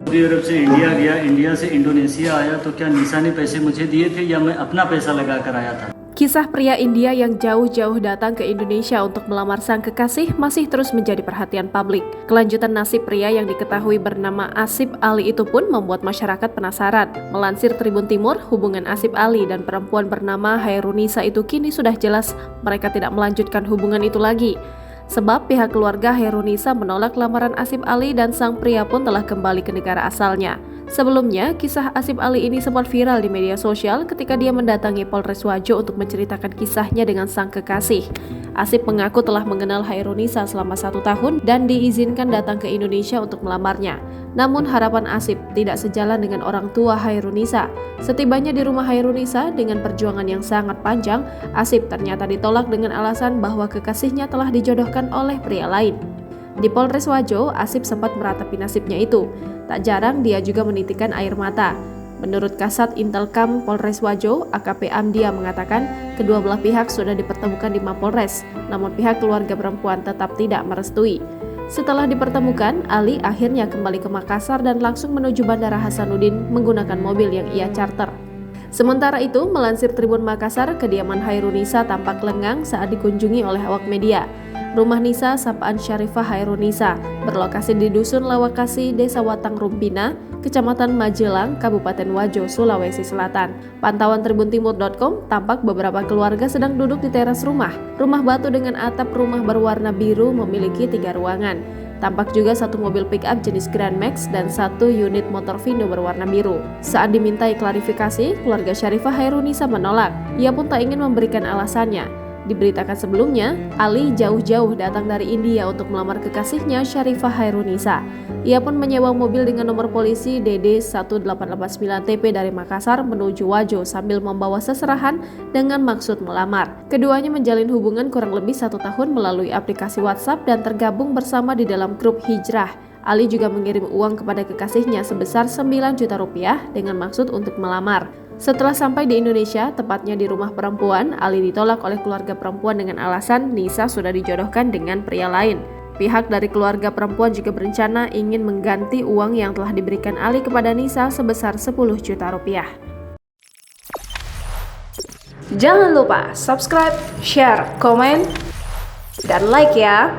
सऊदी अरब से इंडिया गया, इंडिया से इंडोनेशिया आया, तो क्या निशा ने पैसे मुझे दिए थे या मैं अपना पैसा लगा कर आया था? Kisah pria India yang jauh-jauh datang ke Indonesia untuk melamar sang kekasih masih terus menjadi perhatian publik. Kelanjutan nasib pria yang diketahui bernama Asif Ali itu pun membuat masyarakat penasaran. Melansir Tribun Timur, hubungan Asif Ali dan perempuan bernama Hairunisa itu kini sudah jelas mereka tidak melanjutkan hubungan itu lagi. Sebab pihak keluarga Hairunisa menolak lamaran Asif Ali dan sang pria pun telah kembali ke negara asalnya. Sebelumnya, kisah Asif Ali ini sempat viral di media sosial ketika dia mendatangi Polres Wajo untuk menceritakan kisahnya dengan sang kekasih. Asif mengaku telah mengenal Hairunisa selama 1 tahun dan diizinkan datang ke Indonesia untuk melamarnya. Namun harapan Asif tidak sejalan dengan orang tua Hairunisa. Setibanya di rumah Hairunisa dengan perjuangan yang sangat panjang, Asif ternyata ditolak dengan alasan bahwa kekasihnya telah dijodohkan oleh pria lain. Di Polres Wajo, Asif sempat meratapi nasibnya itu. Tak jarang dia juga menitikkan air mata. Menurut Kasat Intelkam Polres Wajo, AKP Amdia mengatakan kedua belah pihak sudah dipertemukan di Mapolres, namun pihak keluarga perempuan tetap tidak merestui. Setelah dipertemukan, Ali akhirnya kembali ke Makassar dan langsung menuju Bandara Hasanuddin menggunakan mobil yang ia charter. Sementara itu, melansir Tribun Makassar, kediaman Hairunisa tampak lengang saat dikunjungi oleh awak media. Rumah Nisa sapaan Syarifah Hairunisa berlokasi di Dusun Lawakasi, Desa Watang Rumpina, Kecamatan Majelang, Kabupaten Wajo, Sulawesi Selatan. Pantauan tribuntimur.com tampak beberapa keluarga sedang duduk di teras rumah. Rumah batu dengan atap rumah berwarna biru memiliki 3 ruangan. Tampak juga 1 mobil pick-up jenis Grand Max dan 1 unit motor Vindo berwarna biru. Saat dimintai klarifikasi, keluarga Syarifah Hairunisa menolak. Ia pun tak ingin memberikan alasannya. Diberitakan sebelumnya, Ali jauh-jauh datang dari India untuk melamar kekasihnya Syarifah Hairunisa. Ia pun menyewa mobil dengan nomor polisi DD 1889TP dari Makassar menuju Wajo sambil membawa seserahan dengan maksud melamar. Keduanya menjalin hubungan kurang lebih 1 tahun melalui aplikasi WhatsApp dan tergabung bersama di dalam grup hijrah. Ali juga mengirim uang kepada kekasihnya sebesar 9 juta rupiah dengan maksud untuk melamar. Setelah sampai di Indonesia, tepatnya di rumah perempuan, Ali ditolak oleh keluarga perempuan dengan alasan Nisa sudah dijodohkan dengan pria lain. Pihak dari keluarga perempuan juga berencana ingin mengganti uang yang telah diberikan Ali kepada Nisa sebesar 10 juta rupiah. Jangan lupa subscribe, share, komen, dan like ya!